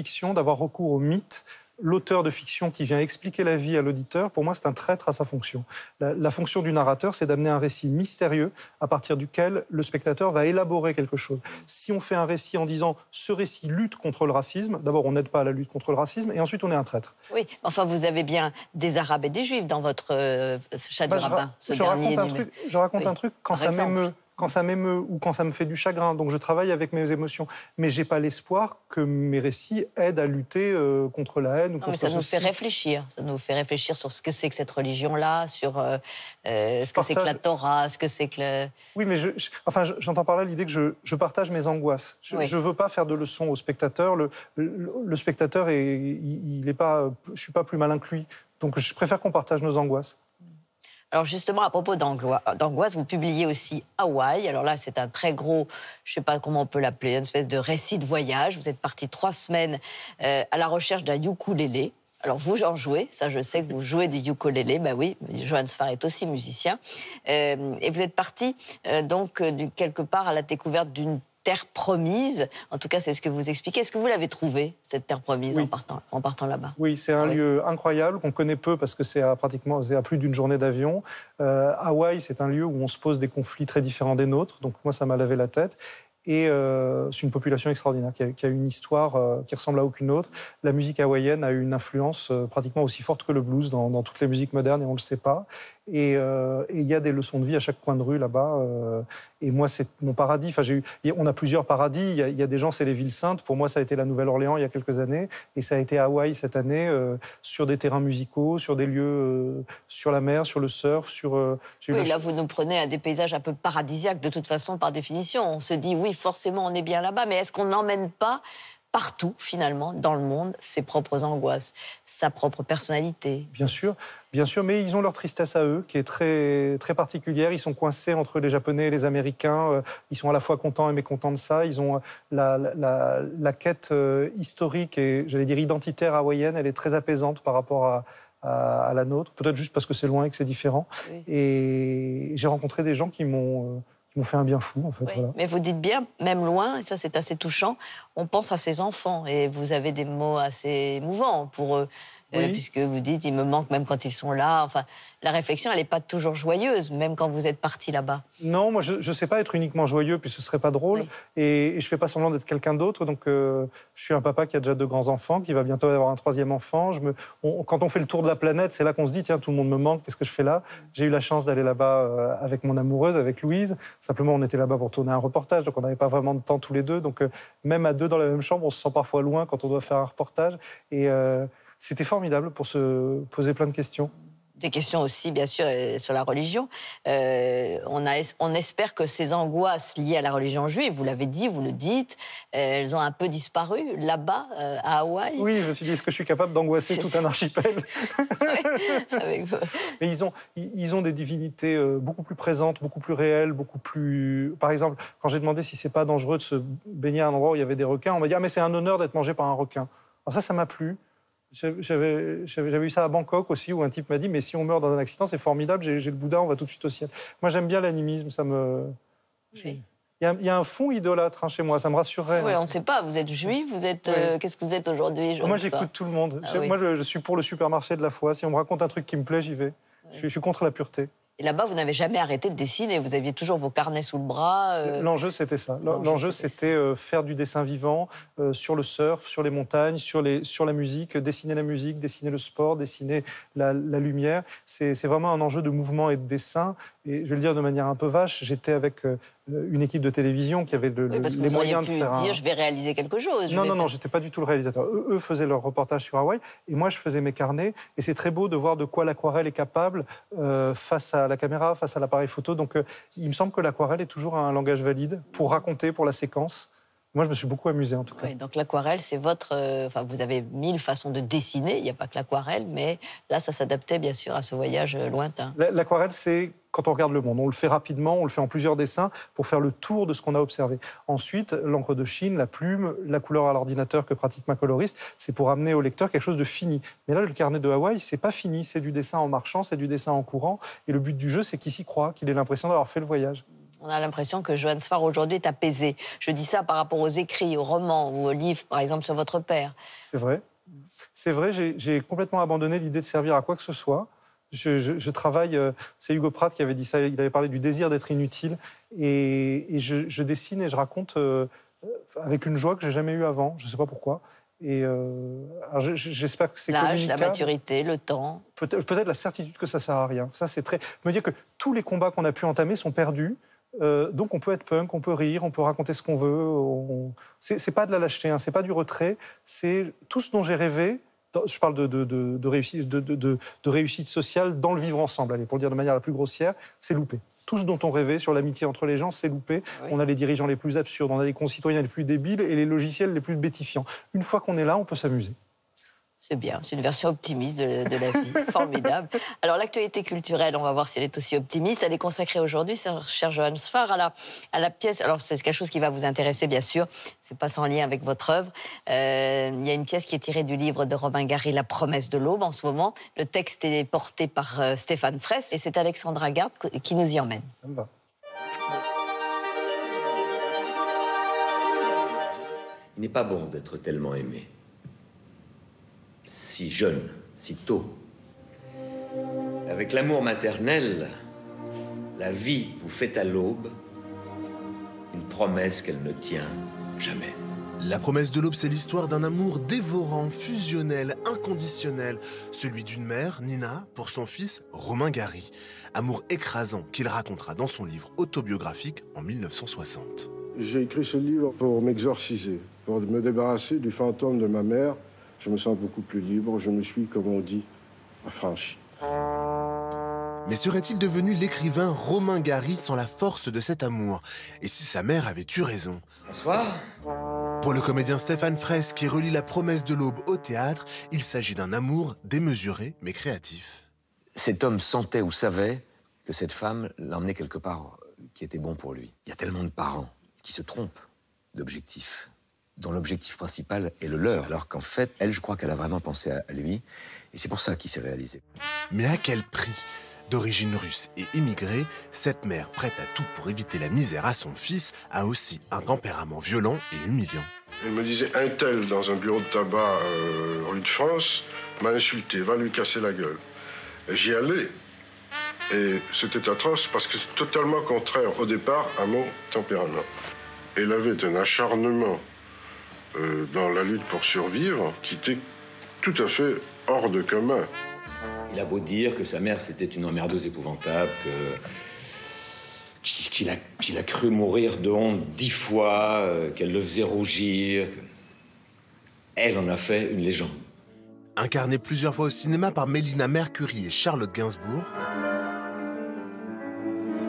fiction, d'avoir recours au mythe. L'auteur de fiction qui vient expliquer la vie à l'auditeur, pour moi, c'est un traître à sa fonction. La fonction du narrateur, c'est d'amener un récit mystérieux à partir duquel le spectateur va élaborer quelque chose. Si on fait un récit en disant « ce récit lutte contre le racisme », d'abord, on n'aide pas à la lutte contre le racisme, et ensuite, on est un traître. Oui, enfin, vous avez bien des Arabes et des Juifs dans votre chat du rabbin, je raconte un truc quand ça m'émeut. Quand ça m'émeut ou quand ça me fait du chagrin. Donc je travaille avec mes émotions. Mais je n'ai pas l'espoir que mes récits aident à lutter contre la haine ou contre mais ça nous fait réfléchir. Ça nous fait réfléchir sur ce que c'est que cette religion-là, sur ce que c'est que la Torah, ce que c'est que... Oui, mais j'entends par là l'idée que je partage mes angoisses. Je ne veux pas faire de leçons au spectateur. Le spectateur, je ne suis pas plus malin que lui. Donc je préfère qu'on partage nos angoisses. Alors justement, à propos d'angoisse, vous publiez aussi Hawaï. Alors là, c'est un très gros, je ne sais pas comment on peut l'appeler, une espèce de récit de voyage. Vous êtes parti 3 semaines à la recherche d'un ukulélé. Alors vous en jouez, ça je sais que vous jouez du ukulélé, bah oui, Johann Sfar est aussi musicien. Et vous êtes parti donc quelque part à la découverte d'une terre promise. En tout cas, c'est ce que vous expliquez. Est-ce que vous l'avez trouvée, cette terre promise, en partant là-bas? Oui, c'est un lieu incroyable qu'on connaît peu parce que c'est à plus d'une journée d'avion. Hawaï, c'est un lieu où on se pose des conflits très différents des nôtres. Donc moi, ça m'a lavé la tête. Et c'est une population extraordinaire qui a une histoire qui ressemble à aucune autre. La musique hawaïenne a eu une influence pratiquement aussi forte que le blues dans toutes les musiques modernes et on ne le sait pas. Et il y a des leçons de vie à chaque coin de rue là-bas. Et moi, c'est mon paradis. On a plusieurs paradis. Il y a des gens, c'est les villes saintes. Pour moi, ça a été la Nouvelle-Orléans il y a quelques années. Et ça a été Hawaï cette année, sur des terrains musicaux, sur des lieux, sur la mer, sur le surf. Oui, là, vous nous prenez à des paysages un peu paradisiaques, de toute façon, par définition. On se dit, oui, forcément, on est bien là-bas. Mais est-ce qu'on n'emmène pas partout, finalement, dans le monde, ses propres angoisses, sa propre personnalité? Bien sûr, mais ils ont leur tristesse à eux, qui est très, très particulière. Ils sont coincés entre les Japonais et les Américains. Ils sont à la fois contents et mécontents de ça. Ils ont la quête historique et, j'allais dire, identitaire hawaïenne. Elle est très apaisante par rapport à la nôtre. Peut-être juste parce que c'est loin et que c'est différent. Oui. Et j'ai rencontré des gens qui m'ont fait un bien fou, en fait. Oui, voilà. mais vous dites bien, même loin, et ça c'est assez touchant, on pense à ses enfants. Et vous avez des mots assez émouvants pour eux. Oui. Puisque vous dites, il me manque même quand ils sont là. Enfin, la réflexion, elle n'est pas toujours joyeuse, même quand vous êtes parti là-bas. Non, moi, je ne sais pas être uniquement joyeux, puis ce ne serait pas drôle. Oui. Et je ne fais pas semblant d'être quelqu'un d'autre. Donc, je suis un papa qui a déjà 2 grands-enfants, qui va bientôt avoir un 3e enfant. Quand on fait le tour de la planète, c'est là qu'on se dit, tiens, tout le monde me manque, qu'est-ce que je fais là? J'ai eu la chance d'aller là-bas avec mon amoureuse, avec Louise. Simplement, on était là-bas pour tourner un reportage, donc on n'avait pas vraiment de temps tous les deux. Donc, même à 2 dans la même chambre, on se sent parfois loin quand on doit faire un reportage. Et c'était formidable pour se poser plein de questions. Des questions aussi, bien sûr, sur la religion. On espère que ces angoisses liées à la religion juive, vous l'avez dit, vous le dites, elles ont un peu disparu là-bas, à Hawaï. Oui, je me suis dit, est-ce que je suis capable d'angoisser tout un archipel? Oui, avec vous. Mais ils ont des divinités beaucoup plus présentes, beaucoup plus réelles, beaucoup plus... Par exemple, quand j'ai demandé si c'est pas dangereux de se baigner à un endroit où il y avait des requins, on m'a dit, ah, mais c'est un honneur d'être mangé par un requin. Alors ça m'a plu. J'avais eu ça à Bangkok aussi, où un type m'a dit « Mais si on meurt dans un accident, c'est formidable, j'ai le Bouddha, on va tout de suite au ciel. » Moi, j'aime bien l'animisme, ça me... Oui. Il y a un fond idolâtre chez moi, ça me rassurerait. Oui, on ne sait pas, vous êtes juif, vous êtes... Oui. Qu'est-ce que vous êtes aujourd'hui? Moi, j'écoute tout le monde. Oui. Moi, je suis pour le supermarché de la foi. Si on me raconte un truc qui me plaît, j'y vais. Oui. Je suis contre la pureté. Et là-bas, vous n'avez jamais arrêté de dessiner. Vous aviez toujours vos carnets sous le bras. L'enjeu, c'était ça. L'enjeu, c'était faire du dessin vivant sur le surf, sur les montagnes, sur la musique, dessiner le sport, dessiner la lumière. C'est vraiment un enjeu de mouvement et de dessin. Et je vais le dire de manière un peu vache, j'étais avec une équipe de télévision qui avait les moyens de faire... dire, je vais réaliser quelque chose. Non, j'étais pas du tout le réalisateur. Eux faisaient leur reportage sur Hawaï et moi, je faisais mes carnets. Et c'est très beau de voir de quoi l'aquarelle est capable face à la caméra, face à l'appareil photo. Donc, il me semble que l'aquarelle est toujours un langage valide pour raconter, pour la séquence. Moi, je me suis beaucoup amusé, en tout cas. Oui, donc l'aquarelle, c'est votre... vous avez 1000 façons de dessiner. Il n'y a pas que l'aquarelle, mais là, ça s'adaptait, bien sûr, à ce voyage lointain. L'aquarelle, c'est quand on regarde le monde. On le fait rapidement, on le fait en plusieurs dessins pour faire le tour de ce qu'on a observé. Ensuite, l'encre de Chine, la plume, la couleur à l'ordinateur que pratique ma coloriste, c'est pour amener au lecteur quelque chose de fini. Mais là, le carnet de Hawaï, c'est pas fini. C'est du dessin en marchant, c'est du dessin en courant. Et le but du jeu, c'est qu'il s'y croit, qu'il ait l'impression d'avoir fait le voyage. On a l'impression que Johann Sfar aujourd'hui est apaisé. Je dis ça par rapport aux écrits, aux romans ou aux livres, par exemple, sur votre père. C'est vrai. C'est vrai, j'ai complètement abandonné l'idée de servir à quoi que ce soit. Je travaille, c'est Hugo Pratt qui avait dit ça, il avait parlé du désir d'être inutile. Et je dessine et je raconte avec une joie que j'ai jamais eue avant, je ne sais pas pourquoi. Et j'espère que c'est l'âge, communicable. la maturité, le temps. Peut-être la certitude que ça ne sert à rien. Ça, c'est très... Me dire que tous les combats qu'on a pu entamer sont perdus. Donc on peut être punk, on peut rire, on peut raconter ce qu'on veut. C'est pas de la lâcheté, hein, c'est pas du retrait. C'est tout ce dont j'ai rêvé. Je parle de réussite sociale dans le vivre ensemble. Allez, pour le dire de manière la plus grossière, c'est loupé. Tout ce dont on rêvait sur l'amitié entre les gens, c'est loupé. Oui. On a les dirigeants les plus absurdes, on a les concitoyens les plus débiles et les logiciels les plus bétifiants. Une fois qu'on est là, on peut s'amuser. C'est bien, c'est une version optimiste de la vie. Formidable. Alors, l'actualité culturelle, on va voir si elle est aussi optimiste. Elle est consacrée aujourd'hui, cher Johann Sfar, à la pièce. Alors, c'est quelque chose qui va vous intéresser, bien sûr. C'est pas sans lien avec votre œuvre. Il y a une pièce qui est tirée du livre de Romain Gary, La promesse de l'aube, en ce moment. Le texte est porté par Stéphane Fraisse et c'est Alexandra Garde qui nous y emmène. Ça me va. Il n'est pas bon d'être tellement aimé. Si jeune, si tôt. Avec l'amour maternel, la vie vous fait à l'aube une promesse qu'elle ne tient jamais. La promesse de l'aube, c'est l'histoire d'un amour dévorant, fusionnel, inconditionnel. Celui d'une mère, Nina, pour son fils, Romain Gary. Amour écrasant qu'il racontera dans son livre autobiographique en 1960. J'ai écrit ce livre pour m'exorciser, pour me débarrasser du fantôme de ma mère. Je me sens beaucoup plus libre, je me suis, comme on dit, affranchi. Mais serait-il devenu l'écrivain Romain Gary sans la force de cet amour? Et si sa mère avait eu raison? Bonsoir. Pour le comédien Stéphane Fraisse, qui relie la promesse de l'aube au théâtre, il s'agit d'un amour démesuré mais créatif. Cet homme sentait ou savait que cette femme l'emmenait quelque part qui était bon pour lui. Il y a tellement de parents qui se trompent d'objectifs, dont l'objectif principal est le leur, alors qu'en fait, elle, je crois qu'elle a vraiment pensé à lui, et c'est pour ça qu'il s'est réalisé. Mais à quel prix? D'origine russe et immigrée, cette mère, prête à tout pour éviter la misère à son fils, a aussi un tempérament violent et humiliant. Elle me disait, un tel dans un bureau de tabac rue de France m'a insulté, va lui casser la gueule. J'y allais, et c'était atroce parce que c'est totalement contraire au départ à mon tempérament. Elle avait un acharnement dans la lutte pour survivre, qui était tout à fait hors de commun. Il a beau dire que sa mère, c'était une emmerdeuse épouvantable, qu'il a cru mourir de honte 10 fois, qu'elle le faisait rougir. Elle en a fait une légende. Incarné plusieurs fois au cinéma par Mélina Mercury et Charlotte Gainsbourg,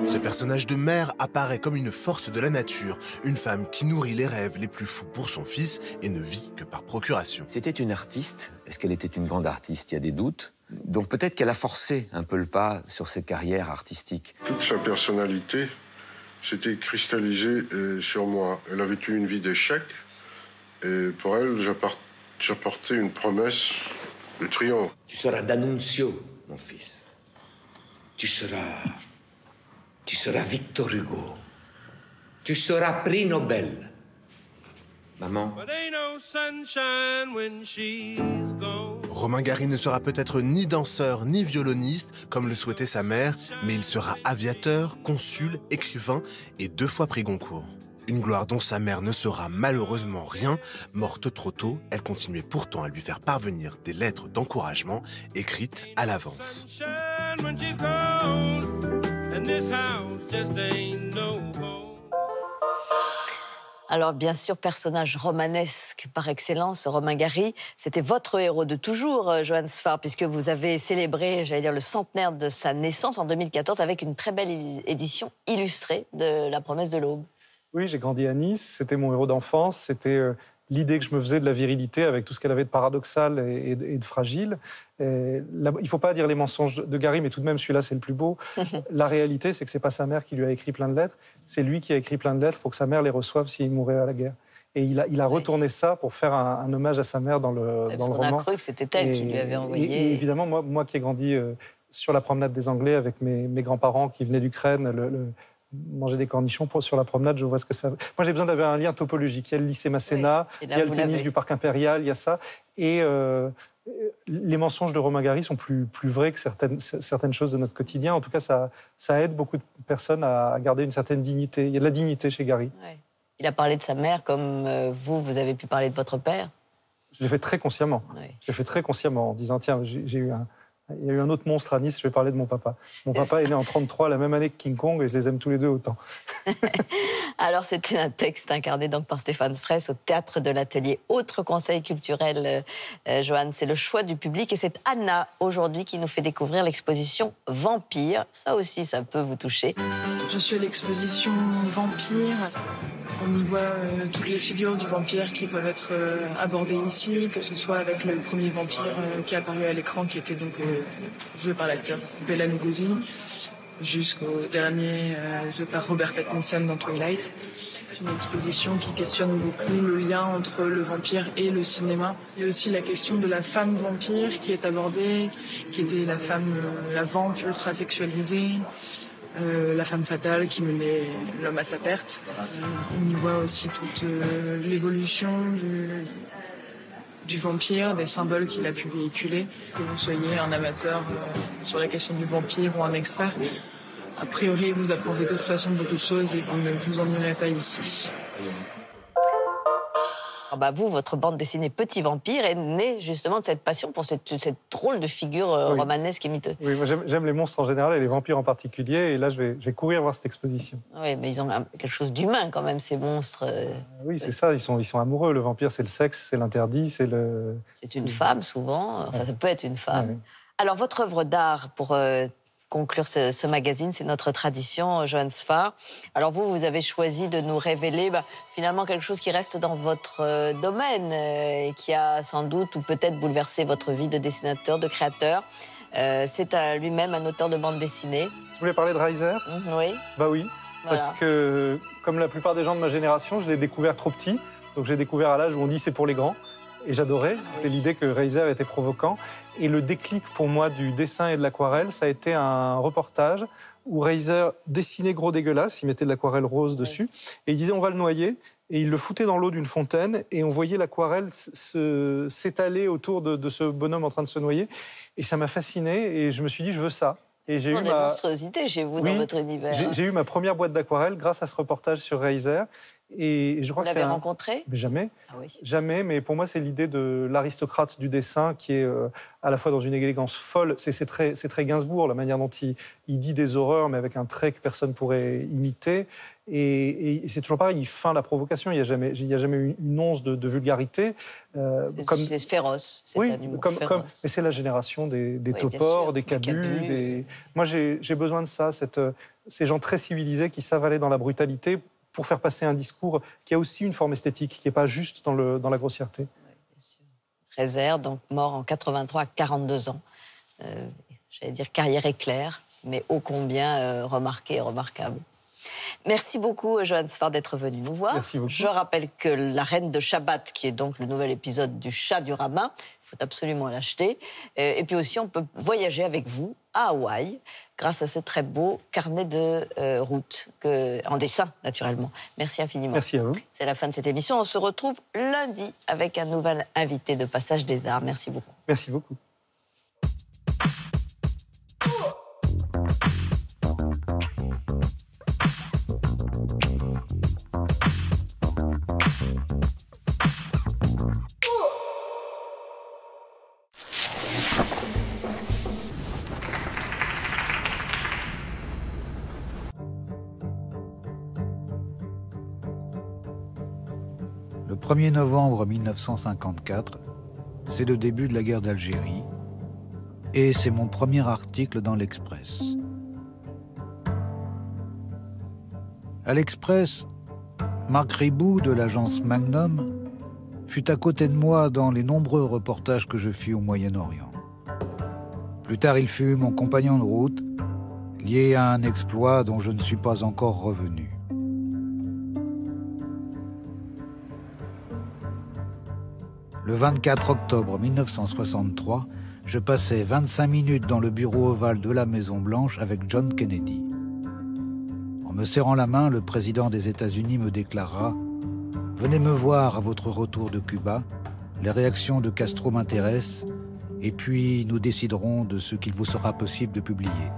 ce personnage de mère apparaît comme une force de la nature, une femme qui nourrit les rêves les plus fous pour son fils et ne vit que par procuration. C'était une artiste. Est-ce qu'elle était une grande artiste? Il y a des doutes. Donc peut-être qu'elle a forcé un peu le pas sur cette carrière artistique. Toute sa personnalité s'était cristallisée sur moi. Elle avait eu une vie d'échec, et pour elle, j'apportais une promesse de triomphe. Tu seras D'Annunzio, mon fils. Tu seras Victor Hugo. Tu seras prix Nobel. Maman. Romain Gary ne sera peut-être ni danseur ni violoniste, comme le souhaitait sa mère, mais il sera aviateur, consul, écrivain et 2 fois prix Goncourt. Une gloire dont sa mère ne saura malheureusement rien. Morte trop tôt, elle continuait pourtant à lui faire parvenir des lettres d'encouragement écrites à l'avance. Alors, bien sûr, personnage romanesque par excellence, Romain Gary, c'était votre héros de toujours, Johann Sfar, puisque vous avez célébré, j'allais dire, le centenaire de sa naissance en 2014 avec une très belle édition illustrée de La promesse de l'aube. Oui, j'ai grandi à Nice, c'était mon héros d'enfance, c'était l'idée que je me faisais de la virilité avec tout ce qu'elle avait de paradoxal et de fragile. Il ne faut pas dire les mensonges de Gary, mais tout de même, celui-là, c'est le plus beau. La réalité, c'est que ce n'est pas sa mère qui lui a écrit plein de lettres, c'est lui qui a écrit plein de lettres pour que sa mère les reçoive s'il mourait à la guerre. Et il a retourné ça pour faire un hommage à sa mère dans le roman. On a cru que c'était elle qui lui avait envoyé. Et évidemment, moi qui ai grandi sur la promenade des Anglais avec mes grands-parents qui venaient d'Ukraine, manger des cornichons sur la promenade, je vois ce que ça... Moi, j'ai besoin d'avoir un lien topologique. Il y a le lycée Masséna, il y a le tennis du Parc Impérial, il y a ça. Et les mensonges de Romain Gary sont plus vrais que certaines choses de notre quotidien. En tout cas, ça aide beaucoup de personnes à garder une certaine dignité. Il y a de la dignité chez Gary. Ouais. Il a parlé de sa mère comme vous avez pu parler de votre père. Je l'ai fait très consciemment. Oui. Je l'ai fait très consciemment en disant, tiens, il y a eu un autre monstre à Nice, je vais parler de mon papa. Mon papa est né en 1933, la même année que King Kong, et je les aime tous les deux autant. Alors, c'était un texte incarné donc par Stéphane Fraisse au Théâtre de l'Atelier. Autre conseil culturel, Joanne, c'est le choix du public. Et c'est Anna, aujourd'hui, qui nous fait découvrir l'exposition Vampire. Ça aussi, ça peut vous toucher. Je suis à l'exposition Vampire. On y voit toutes les figures du vampire qui peuvent être abordées ici, que ce soit avec le premier vampire qui est apparu à l'écran, qui était donc joué par l'acteur Bela Lugosi, jusqu'au dernier joué par Robert Pattinson dans Twilight. C'est une exposition qui questionne beaucoup le lien entre le vampire et le cinéma. Il y a aussi la question de la femme vampire qui est abordée, qui était la femme, la vamp ultra sexualisée. La femme fatale qui menait l'homme à sa perte. On y voit aussi toute l'évolution du vampire, des symboles qu'il a pu véhiculer. Que vous soyez un amateur sur la question du vampire ou un expert, a priori vous apprendrez de toute façon beaucoup de choses et vous ne vous ennuierez pas ici. Vous, votre bande dessinée Petit Vampire est née justement de cette passion pour cette drôle de figure romanesque et miteuse. Oui, moi j'aime les monstres en général et les vampires en particulier. Et là, je vais courir voir cette exposition. Oui, mais ils ont quelque chose d'humain quand même, ces monstres. Oui, c'est ça, ils sont amoureux. Le vampire, c'est le sexe, c'est l'interdit, c'est le... C'est une femme, souvent. Enfin, ça peut être une femme. Oui. Alors, votre œuvre d'art, pour conclure ce magazine, c'est notre tradition, Joanne Sfar. Alors vous avez choisi de nous révéler finalement quelque chose qui reste dans votre domaine et qui a sans doute ou peut-être bouleversé votre vie de dessinateur, de créateur. C'est lui-même un auteur de bande dessinée. Vous voulez parler de Reiser ? Oui. Oui, voilà. Parce que comme la plupart des gens de ma génération, je l'ai découvert trop petit. Donc j'ai découvert à l'âge où on dit c'est pour les grands. Et j'adorais, c'est l'idée que Reiser était provoquant. Et le déclic pour moi du dessin et de l'aquarelle, ça a été un reportage où Reiser dessinait gros dégueulasse, il mettait de l'aquarelle rose dessus, et il disait on va le noyer, et il le foutait dans l'eau d'une fontaine, et on voyait l'aquarelle s'étaler autour de ce bonhomme en train de se noyer. Et ça m'a fasciné, et je me suis dit je veux ça. Et j'ai eu des monstruosités chez vous dans votre univers. J'ai eu ma première boîte d'aquarelle grâce à ce reportage sur Reiser. Et je crois vous l'avez rencontré ? Mais jamais. Ah oui. Jamais, mais pour moi, c'est l'idée de l'aristocrate du dessin qui est à la fois dans une élégance folle. C'est très Gainsbourg, la manière dont il dit des horreurs, mais avec un trait que personne pourrait imiter. Et c'est toujours pareil, il feint la provocation. Il n'y a jamais eu une once de vulgarité. C'est féroce, c'est un humour féroce. Mais c'est la génération des taupors, des cabus. Moi, j'ai besoin de ça, ces gens très civilisés qui savent aller dans la brutalité pour faire passer un discours qui a aussi une forme esthétique, qui n'est pas juste dans la grossièreté. Oui, bien sûr. Reiser, donc mort en 83 à 42 ans. J'allais dire carrière éclair, mais ô combien remarquée et remarquable. Merci beaucoup, Joanne Sfar, d'être venue nous voir. Merci beaucoup. Je rappelle que La Reine de Shabbat, qui est donc le nouvel épisode du Chat du rabbin, il faut absolument l'acheter. Et puis aussi, on peut voyager avec vous à Hawaï, grâce à ce très beau carnet de route, en dessin, naturellement. Merci infiniment. Merci à vous. C'est la fin de cette émission. On se retrouve lundi avec un nouvel invité de Passage des Arts. Merci beaucoup. Merci beaucoup. Le 1er novembre 1954, c'est le début de la guerre d'Algérie et c'est mon premier article dans l'Express. À l'Express, Marc Ribou de l'agence Magnum fut à côté de moi dans les nombreux reportages que je fis au Moyen-Orient. Plus tard, il fut mon compagnon de route, lié à un exploit dont je ne suis pas encore revenu. Le 24 octobre 1963, je passais 25 minutes dans le bureau ovale de la Maison-Blanche avec John Kennedy. En me serrant la main, le président des États-Unis me déclara « Venez me voir à votre retour de Cuba. Les réactions de Castro m'intéressent et puis nous déciderons de ce qu'il vous sera possible de publier. »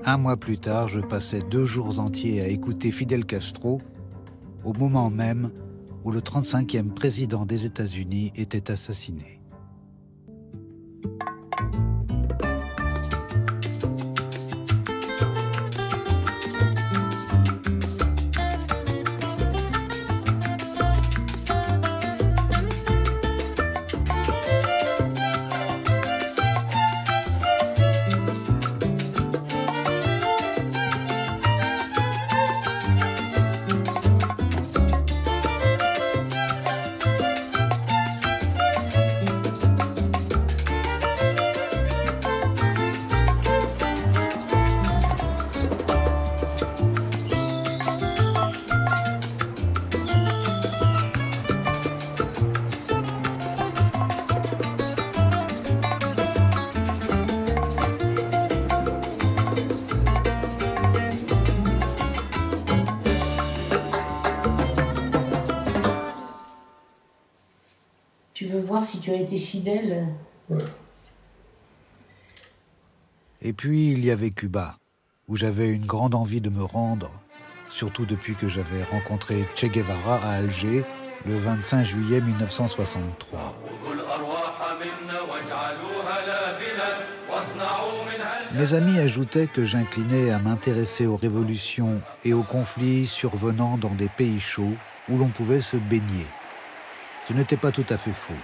Un mois plus tard, je passais 2 jours entiers à écouter Fidel Castro au moment même où le 35e président des États-Unis était assassiné. Tu veux voir si tu as été fidèle? Ouais. Et puis il y avait Cuba, où j'avais une grande envie de me rendre, surtout depuis que j'avais rencontré Che Guevara à Alger le 25 juillet 1963. Mes amis ajoutaient que j'inclinais à m'intéresser aux révolutions et aux conflits survenant dans des pays chauds où l'on pouvait se baigner. Ce n'était pas tout à fait faux.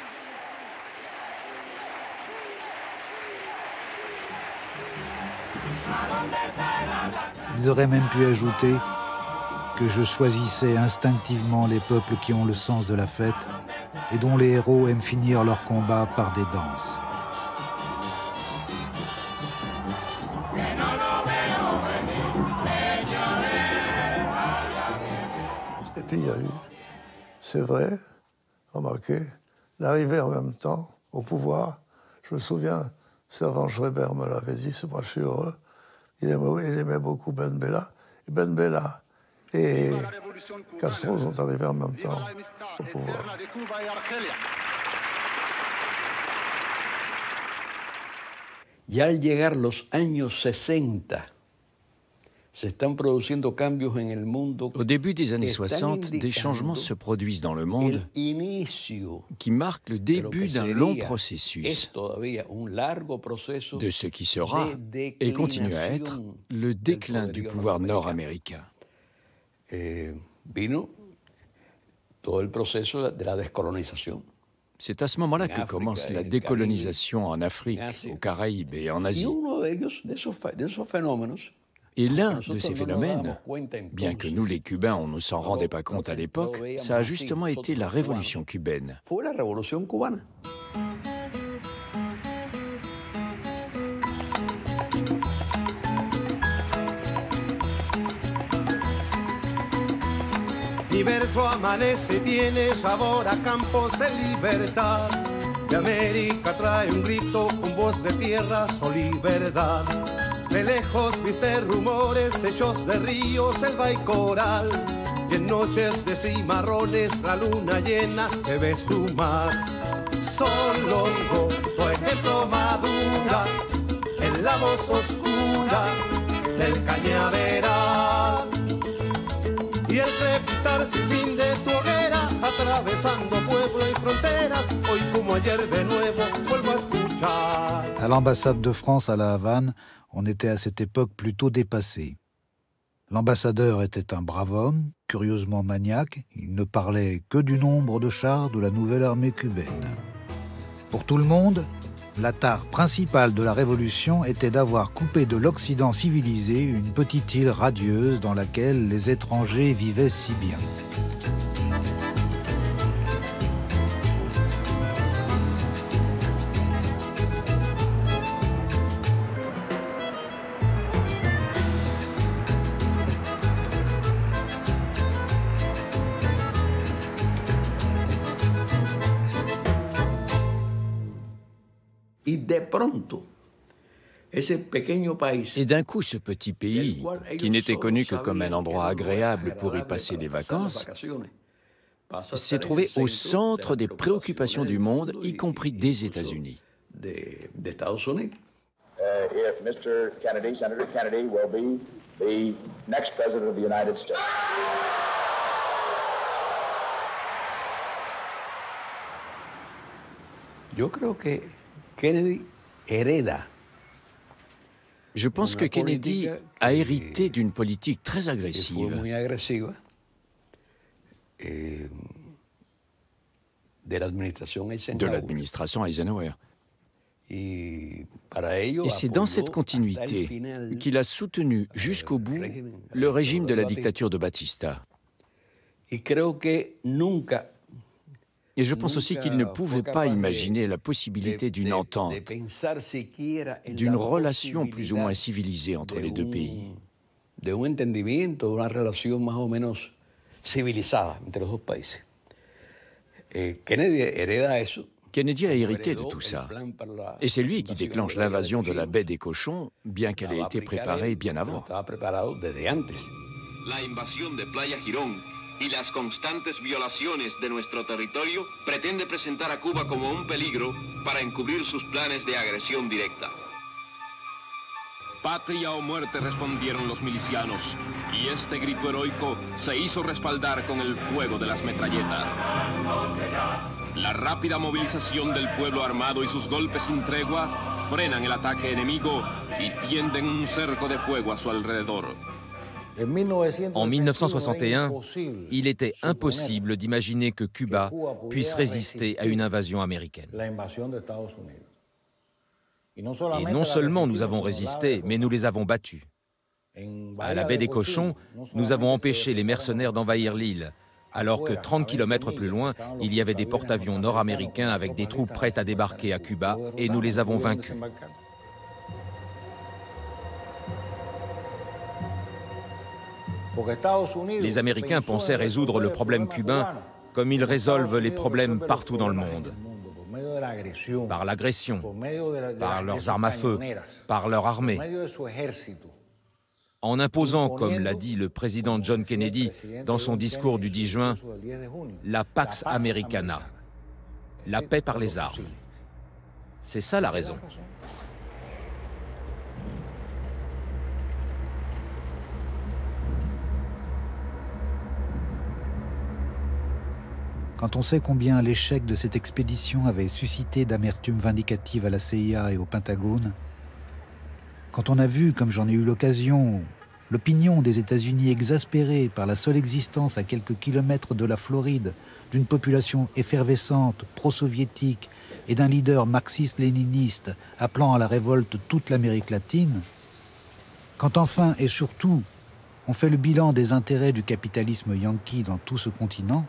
Ils auraient même pu ajouter que je choisissais instinctivement les peuples qui ont le sens de la fête et dont les héros aiment finir leur combat par des danses. Et puis il y a eu, c'est vrai, remarquez, l'arrivée en même temps au pouvoir. Je me souviens, Servan Schreiber me l'avait dit, moi je suis heureux. Il aimait beaucoup Ben Bella. Et Ben Bella et Castro sont arrivés en même temps au pouvoir. Y al llegar los años 60, au début des années 60, des changements se produisent dans le monde qui marquent le début d'un long processus de ce qui sera et continue à être le déclin du pouvoir nord-américain. C'est à ce moment-là que commence la décolonisation en Afrique, aux Caraïbes et en Asie. Et l'un de ces phénomènes, bien que nous les Cubains on ne s'en rendait pas compte à l'époque, ça a justement été la révolution cubaine. Mi verso amanece, tiene sabor a campos de libertad. De América trae un grito con voz de tierras o libertad. De lejos viste rumores hechos de ríos, selva y coral. Y en noches de cimarrones la luna llena que ve su mar. Solongo, tu ejemplo madura en la voz oscura del cañaveral. Y el crepitar sin fin de tu hoguera, atravesando pueblo y fronteras, hoy como ayer de nuevo vuelvo a escuchar. À l'ambassade de France à La Havane, on était à cette époque plutôt dépassé. L'ambassadeur était un brave homme, curieusement maniaque. Il ne parlait que du nombre de chars de la nouvelle armée cubaine. Pour tout le monde, la tare principale de la Révolution était d'avoir coupé de l'Occident civilisé une petite île radieuse dans laquelle les étrangers vivaient si bien. Y de pronto, Et d'un coup, ce petit pays, qui n'était connu que comme un endroit agréable pour y passer les vacances, s'est trouvé au centre des préoccupations du monde, y compris des États-Unis. If Mr. Kennedy, Senator Kennedy, will be the next president of the United States. Je pense que Kennedy a hérité d'une politique très agressive. De l'administration Eisenhower. Et c'est dans cette continuité qu'il a soutenu jusqu'au bout le régime de la dictature de Batista. Et je pense aussi qu'il ne pouvait pas imaginer la possibilité d'une entente, d'une relation plus ou moins civilisée entre les deux pays. Kennedy a hérité de tout ça. Et c'est lui qui déclenche l'invasion de la baie des Cochons, bien qu'elle ait été préparée bien avant. La invasión de Playa Girón y las constantes violaciones de nuestro territorio pretende presentar a Cuba como un peligro para encubrir sus planes de agresión directa. Patria o muerte, respondieron los milicianos, y este grito heroico se hizo respaldar con el fuego de las metralletas. La rápida movilización del pueblo armado y sus golpes sin tregua frenan el ataque enemigo y tienden un cerco de fuego a su alrededor. En 1961, il était impossible d'imaginer que Cuba puisse résister à une invasion américaine. Et non seulement nous avons résisté, mais nous les avons battus. À la baie des Cochons, nous avons empêché les mercenaires d'envahir l'île, alors que 30 km plus loin, il y avait des porte-avions nord-américains avec des troupes prêtes à débarquer à Cuba, et nous les avons vaincus. Les Américains pensaient résoudre le problème cubain comme ils résolvent les problèmes partout dans le monde. Par l'agression, par leurs armes à feu, par leur armée. En imposant, comme l'a dit le président John Kennedy dans son discours du 10 juin, la Pax Americana, la paix par les armes. C'est ça la raison. Quand on sait combien l'échec de cette expédition avait suscité d'amertume vindicative à la CIA et au Pentagone, quand on a vu, comme j'en ai eu l'occasion, l'opinion des États-Unis exaspérée par la seule existence à quelques kilomètres de la Floride d'une population effervescente, pro-soviétique et d'un leader marxiste-léniniste appelant à la révolte toute l'Amérique latine, quand enfin et surtout on fait le bilan des intérêts du capitalisme yankee dans tout ce continent,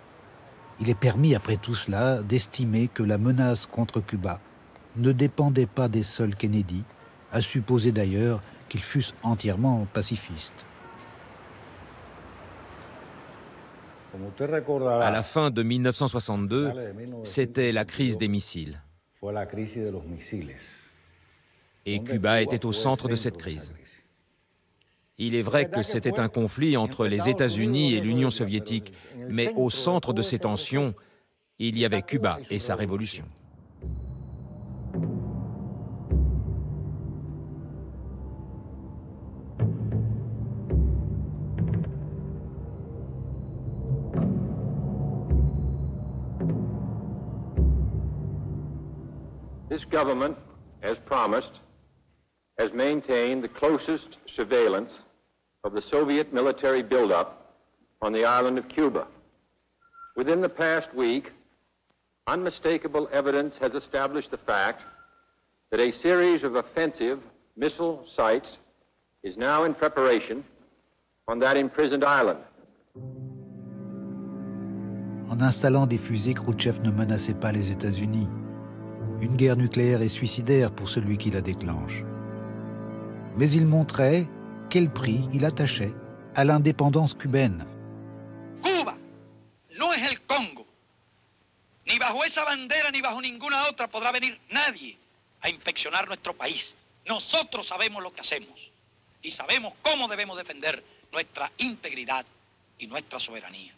il est permis, après tout cela, d'estimer que la menace contre Cuba ne dépendait pas des seuls Kennedy, à supposer d'ailleurs qu'ils fussent entièrement pacifistes. À la fin de 1962, c'était la crise des missiles. Et Cuba était au centre de cette crise. Il est vrai que c'était un conflit entre les États-Unis et l'Union soviétique, mais au centre de ces tensions, il y avait Cuba et sa révolution. This government, as promised, has maintained the closest surveillance of the Soviet military buildup on the island of Cuba. Within the past week, unmistakable evidence has established the fact that a series of offensive missile sites is now in preparation on that imprisoned island. En installant des fusées, Khrouchtchev ne menaçait pas les États-Unis. Une guerre nucléaire est suicidaire pour celui qui la déclenche. Mais il montrait quel prix il attachait à l'indépendance cubaine. Cuba no es el Congo. Ni bajo esa bandera ni bajo ninguna otra podrá venir nadie a infeccionar nuestro país. Nosotros sabemos lo que hacemos y sabemos cómo debemos defender nuestra integridad y nuestra soberanía.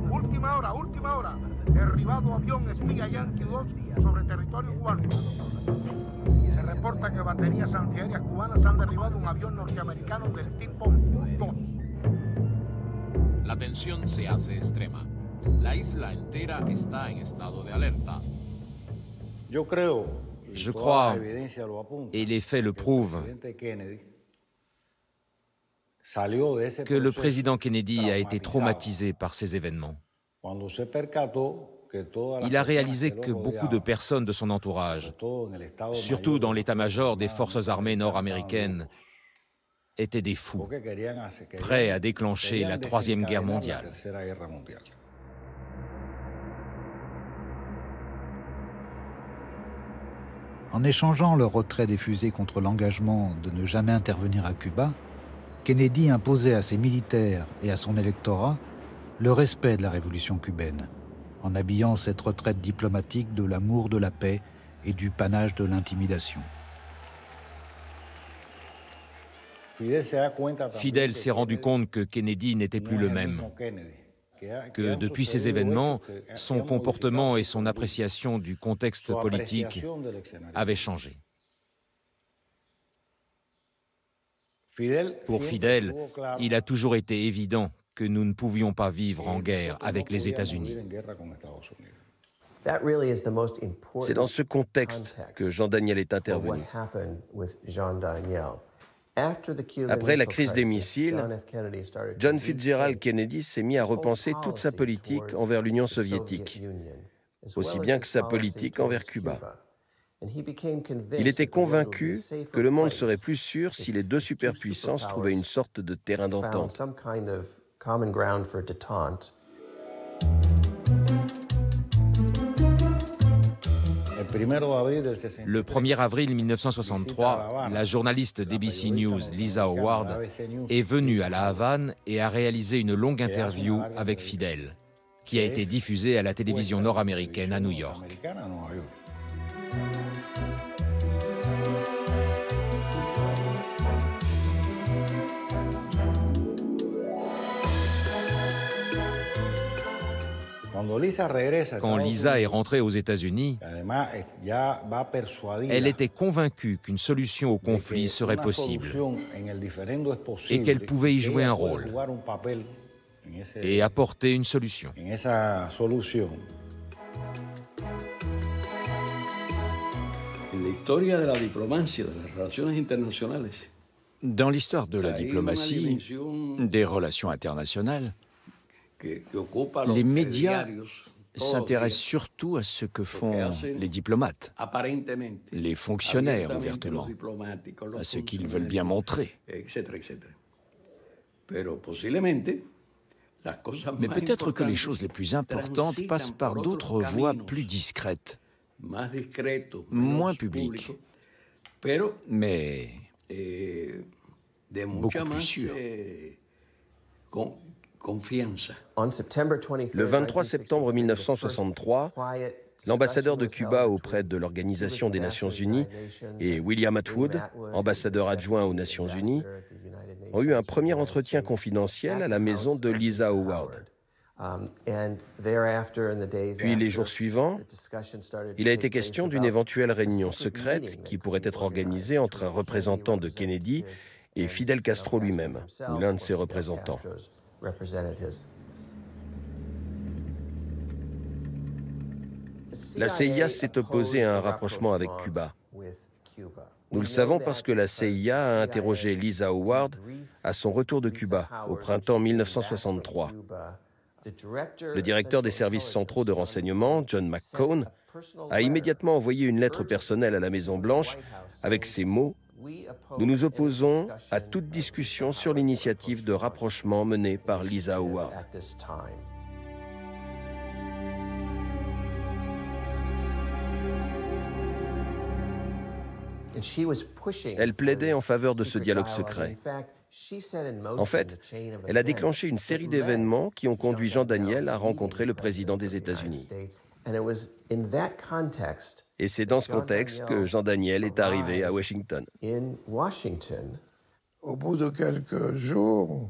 Última hora. Derribado avión espía Yankee 2 sobre territorio cubano. Se reporta que baterías antiaéreas cubanas han derribado un avión norteamericano del tipo U-2. La tensión se hace extrema. La isla entera está en estado de alerta. Je crois, et les faits le prouvent, que le président Kennedy a été traumatisé par ces événements. Il a réalisé que beaucoup de personnes de son entourage, surtout dans l'état-major des forces armées nord-américaines, étaient des fous, prêts à déclencher la Troisième Guerre mondiale. En échangeant le retrait des fusées contre l'engagement de ne jamais intervenir à Cuba, Kennedy imposait à ses militaires et à son électorat le respect de la révolution cubaine, en habillant cette retraite diplomatique de l'amour de la paix et du panache de l'intimidation. Fidel s'est rendu compte que Kennedy n'était plus le même, que depuis ces événements, son comportement et son appréciation du contexte politique avaient changé. Pour Fidel, il a toujours été évident que nous ne pouvions pas vivre en guerre avec les États-Unis. C'est dans ce contexte que Jean Daniel est intervenu. Après la crise des missiles, John Fitzgerald Kennedy s'est mis à repenser toute sa politique envers l'Union soviétique, aussi bien que sa politique envers Cuba. Il était convaincu que le monde serait plus sûr si les deux superpuissances trouvaient une sorte de terrain d'entente. Le 1er avril 1963, la journaliste d'ABC News, Lisa Howard, est venue à La Havane et a réalisé une longue interview avec Fidel, qui a été diffusée à la télévision nord-américaine à New York. Quand Lisa est rentrée aux États-Unis, elle était convaincue qu'une solution au conflit serait possible et qu'elle pouvait y jouer un rôle et apporter une solution. Dans l'histoire de la diplomatie, des relations internationales, les médias s'intéressent surtout à ce que font les diplomates, les fonctionnaires ouvertement, à ce qu'ils veulent bien montrer. Mais peut-être que les choses les plus importantes passent par d'autres voies plus discrètes, moins publiques, mais beaucoup plus sûres. Le 23 septembre 1963, l'ambassadeur de Cuba auprès de l'Organisation des Nations Unies et William Atwood, ambassadeur adjoint aux Nations Unies, ont eu un premier entretien confidentiel à la maison de Lisa Howard. Puis les jours suivants, il a été question d'une éventuelle réunion secrète qui pourrait être organisée entre un représentant de Kennedy et Fidel Castro lui-même, ou l'un de ses représentants. La CIA s'est opposée à un rapprochement avec Cuba. Nous le savons parce que la CIA a interrogé Lisa Howard à son retour de Cuba, au printemps 1963. Le directeur des services centraux de renseignement, John McCone, a immédiatement envoyé une lettre personnelle à la Maison-Blanche avec ces mots: « Nous nous opposons à toute discussion sur l'initiative de rapprochement menée par Lisa Howard. » Elle plaidait en faveur de ce dialogue secret. En fait, elle a déclenché une série d'événements qui ont conduit Jean Daniel à rencontrer le président des États-Unis. Et c'est dans ce contexte que Jean Daniel est arrivé à Washington. Au bout de quelques jours,